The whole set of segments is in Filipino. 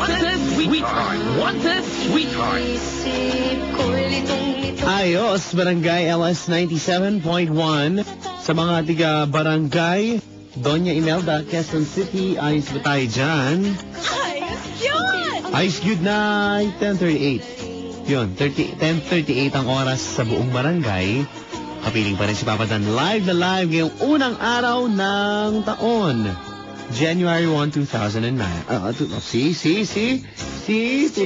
Wanted sweetheart. Wanted sweetheart. Ayos, Barangay LS 97.1. Sa mga tiga Barangay Doña Imelda, Quezon City, ayos ba tayo dyan? Ayos yun! Ayos good night, 10:38. Yun, 10:38 ang oras sa buong barangay. Kapiling pa rin si Papa Dan live na live ngayong unang araw ng taon. January 1, 2009. See, 2009.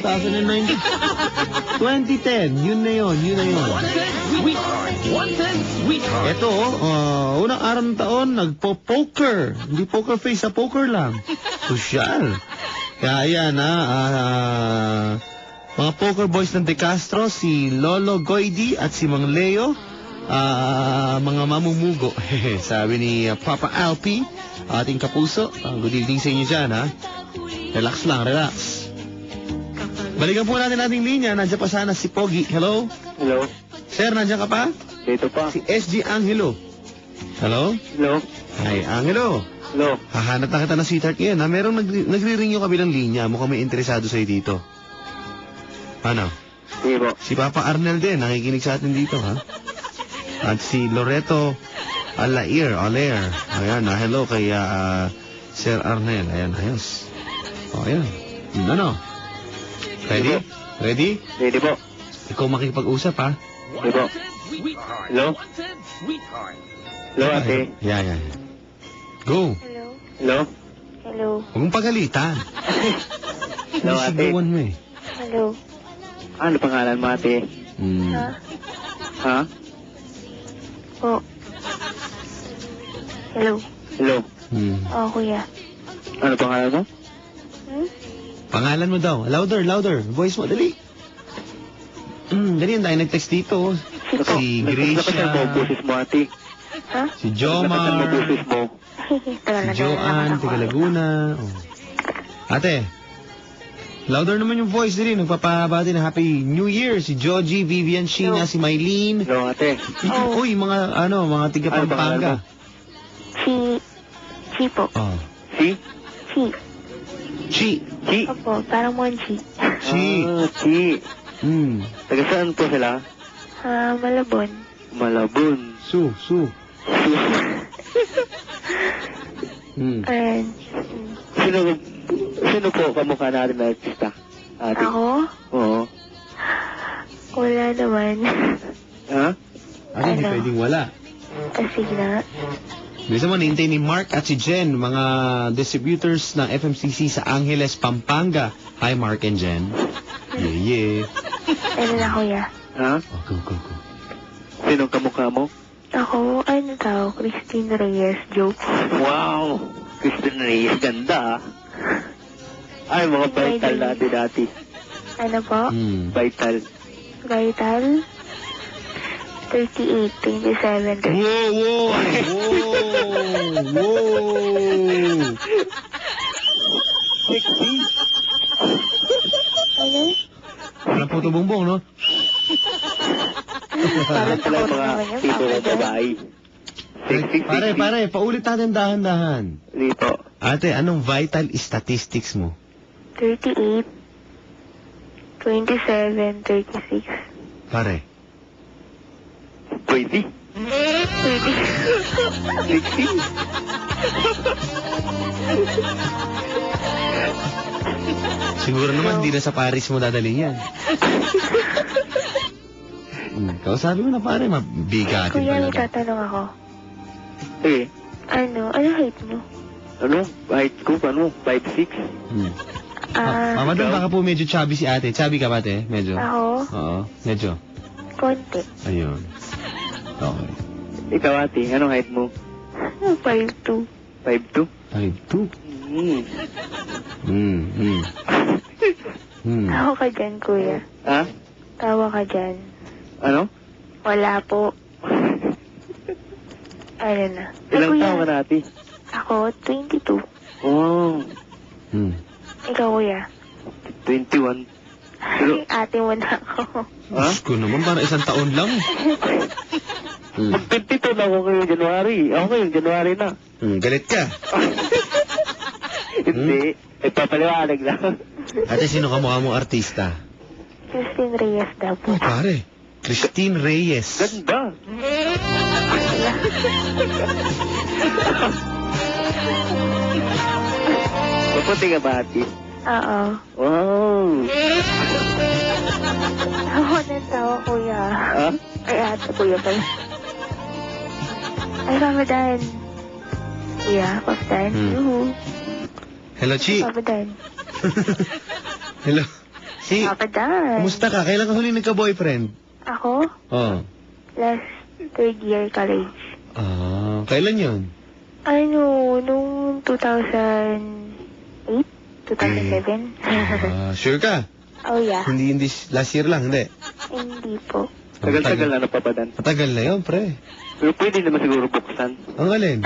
2010, yun na yun. Wanted sweetheart. Wanted sweetheart. Ito, unang araw ng taon, nagpo-poker. Hindi poker face, sa poker lang. Sosyal. Kaya ayan, mga poker boys ng De Castro, si Lolo Goydi at si Mang Leo, mga mamumugo. Sabi ni Papa Alpi, ating kapuso. Good evening sa inyo dyan, ha? Relax lang, relax. Balikan po natin ating linya. Nandiyan pa sana si Pogi. Hello? Hello? Sir, nandiyan ka pa? Dito pa. Si SG Angelo. Hello? Hello? Hi, Angelo. Hello? Hahanap na kita ng sweetheart ngayon, ha? Merong nagre-ring yung kabilang linya. Mukhang may interesado sa'yo dito. Ano? Sige po. Si Papa Arnel din. Nakikinig sa atin dito, ha? At si Loreto Alair. Ayan, hello kay Sir Arnel. Ayan, ayos. O, ayan. Ano? Ready? Ready? Ready po. Ikaw makikipag-usap, ha? Sige po. Hello? Wanted sweetheart. Hello, ate. Yan. Go. Hello? Hello? Hello? Huwag mong pagalitan. Hello, ate. Sigawan mo, eh. Hello? Ano pangalan mo, ate? Ha? Ha? Po? Hello? Hello? Oh, kuya. Ano pangalan mo? Pangalan mo daw. Louder. Voice mo, dali. Ganyan tayo nag-text dito. Si Nagkasal Gracia, mo, busis mo, ate. Ha? si Nagkasal mo, Jomar, busis mo. Tagal si na Joanne, taga Laguna. Oh. Ate, louder naman yung voice dali. Nagpapabati na Happy New Year. Si Joji, Vivian, Sheena, si Mylene. Hello, ate. Oh. Uy, mga tiga Ano Pampanga. Chi po. Oh. Si? Chi. Chi. Si? Opo, parang Monchi. Chi. Si. Taga saan po sila? Malabon. Malabon. Su. And, Sino po kamukha natin na artista? Ate? ako? Oo. Wala naman. Ha? Ano, hindi Ano? pwedeng wala. Sige na. Gusto mo, nintay ni Mark at si Jen, mga distributors ng FMCC sa Angeles, Pampanga. Hi, Mark and Jen. Yeah. Ano na, kuya? Ha? Oh, go. Sinong kamukha mo? Ako, ano daw? Christine Reyes. Joke. Wow! Kristen Reyes, ganda ah. Ay, mga vital natin dati. Ano po? Vital. Vital? 38, 27, 30. Whoa! Sexy. Ano? Parang puto bongbong, no? Parang Sila takot mga naman yun. tipo ng babae. Sexy. Pare, paulit natin dahan-dahan. Dito. Ate, anong vital statistics mo? 38, 27, 36. Pare. 20. 30. Sexy. Siguro naman, hindi na sa Paris mo dadalhin yan. Kausapin mo na, pare, mabigatin Kuya, may talaga. tatanong ako. Sige. Ano height mo? Ano? Height ko, ano? 5'6". Mama doon, baka po medyo chubby si ate. Chubby ka ba, ate? Medyo? Ako? Oo, medyo. Konti. Ayun. Okay. Ikaw ate, anong height mo? 5'2". 5'2"? 5'2". Hmm. Tawa ka dyan, kuya. Ha? Tawa ka dyan. Ano? Wala po. Ano na? Ilang kuya, taon ka na ate? Ako, 22. Oh, Ikaw, kuya. 21. Pero, Ate mo na ako. ha? Diyos ko naman, para isang taon lang. Mag-22 na ako ngayong January. Ako ngayong January na. Galit ka. Hindi. Papaliwanag lang. Ate, sino kamukha mong artista? Christine Reyes daw po. Oh, pare. Christine Reyes. Ganda. Maputi ka ba, ate? Oo. Wow. Ako ng tao, kuya. Ha? Ay, ate, kuya pala. Ay, Ramadan. Kuya, Papadan. Yuhu. Hello, Chi. Papadan. Hello. Chi, Papadan. kumusta ka? Kailan ka huli nagka-boyfriend? Ako, Oh. last third year college. Ah, kailan yun? Ano, nung 2008? 2007? Ah, sure ka? Oh, yeah. Hindi last year lang, hindi. Hindi po. Tagal-tagal na napapadan. Matagal na yun, pre. Pero pwede naman siguro buksan. Ang alin?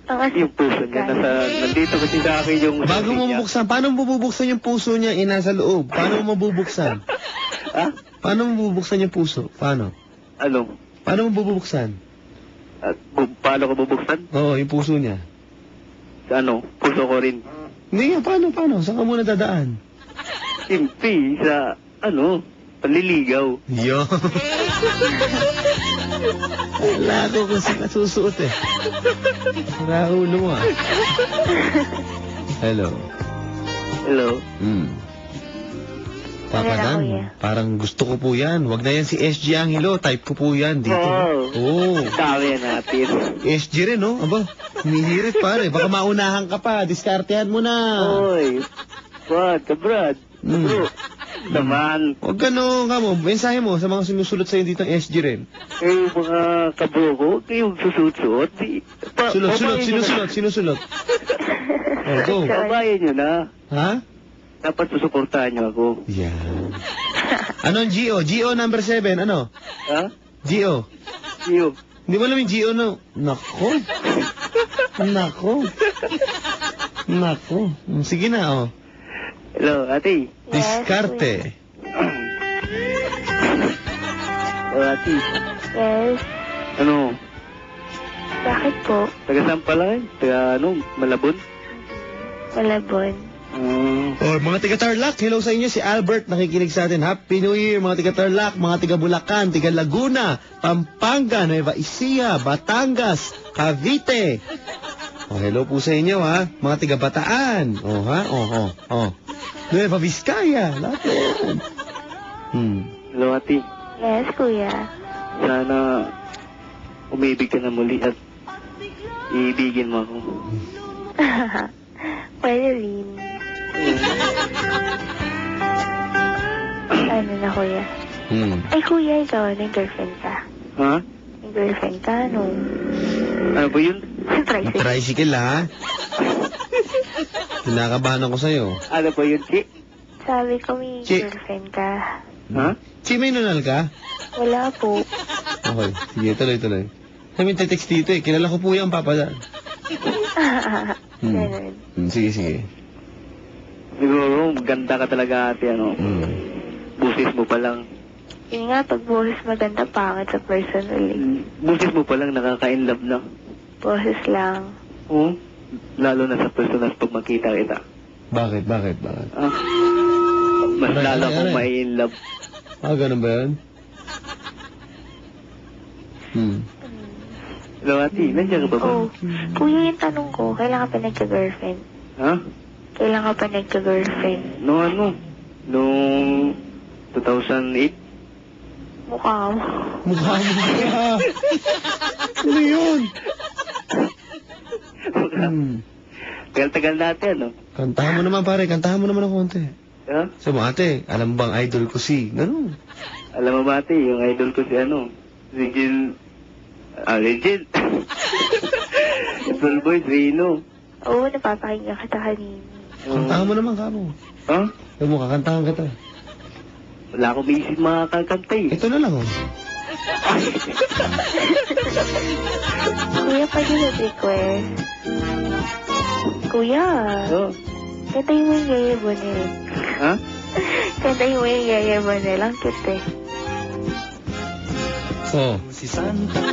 Ang Yung puso niya, nandito kasi sa akin yung... Bago mo niya. mabuksan, paano mo bubuksan yung puso niya nasa loob? Paano mo mabubuksan? Ha? Paano mo bubuksan yung puso? Paano? Ano? Paano mo bubuksan? At paano ko bubuksan? Oo, yung puso niya. Sa ano? Puso ko rin. Hindi nga, paano? Saan ka muna dadaan? Simpi, sa ano? Panliligaw. Yo. Wala ko kung saan ka susuot eh. Raulo mo ah. Hello. Hello? Papa Wala na, Dan, kuya. parang gusto ko po yan. Wag na yan si SG Angelo. Type ko po yan dito. Wow. Oo. Dami natin. SG rin, no? Aba, humihirit pare. Baka maunahan ka pa. Diskartehan mo na. Oy. What? Kabrad? Bro. Naman. Huwag gano'n ka mo. Mensahe mo sa mga sinusulot sa'yo dito ng SG rin. Eh, mga kabro ko, huwag kayong susuot-suot. Sinusulot. Oh, go. Pabayan nyo na. Ha? Dapat susuportahan nyo ako. Yan. Anong GO? GO number 7, ano? Ha? GO. Iyo. Hindi mo alam yung GO no? Nako. Sige na, oh. Hello, ate. Diskarte. Hello, ate. Yes. Ano? Bakit po? Taga saan pala eh? Taga ano? Malabon? Malabon. Oh, mga tiga-Tarlac, hello sa inyo. Si Albert nakikinig sa atin. Happy New Year, mga tiga-Tarlac, mga tiga-Bulacan, tiga-Laguna, Pampanga, Nueva Ecija, Batangas, Cavite. Oh, hello po sa inyo, ha. Mga tiga-Bataan. Oh, ha? Oh. Nueva Vizcaya. Lahat yan. Hello, ate. Yes, kuya. Sana umibig ka na muli at iibigin mo ako. Pwede rin. Ano na, kuya? Ay, kuya, ikaw, nag-girlfriend ka. Ha? Nag-girlfriend ka, no? Ano ba yun? Tricycle. Tricycle, ha? Kinakabahan ako sa'yo. Ano ba yun, Chi? Sabi ko, may Chi- girlfriend ka. Ha? Si, may nunal ka? Wala po. Okay, sige, tuloy. Kami text dito eh. Kilala ko po yan, Papa Dan. Ganun. Sige. Siguro, ganda ka talaga, ate, ano? Busis mo pa lang. Yun nga, pag boses maganda, pangit sa personal eh. Busis mo pa lang nakaka-inlove na. Boses lang. Oo? Lalo na sa personal pag makita kita. Bakit? Ah? Mas Aray, lalo aray, akong aray. mai-inlove. Ah, ganun ba yan? Hello, ate. Nandiyan ka ba ba? Oh, kuya, yung tanong ko, kailan ka pa nagka-girlfriend? Ha? Kailan ka pa nagka-girlfriend? Noong 2008? Mukha mo. Mukha mo ka. Ano yun? Tagal-tagal natin, no? Kantahan mo naman, pare. Kantahan mo naman ng konti. Ha? Sabi mo, ate, alam bang idol ko si... Ganun. Alam mo ba, ate, yung idol ko si Regine... Regine. Little Boy, Rino. Oo, napapakinggan kita kanina. Kantahan mo naman, kamo. Ha? Sabi mo, kakantahan kita. Wala akong maisip mga kakanta eh. Ito na lang, oh. Kuya, pwede mag-request. Kuya, Oh. kantayin mo yung Yaya Bonel. Ha? Kantayin mo yung Yaya Bonel. Ang cute eh. Oh. Si Santa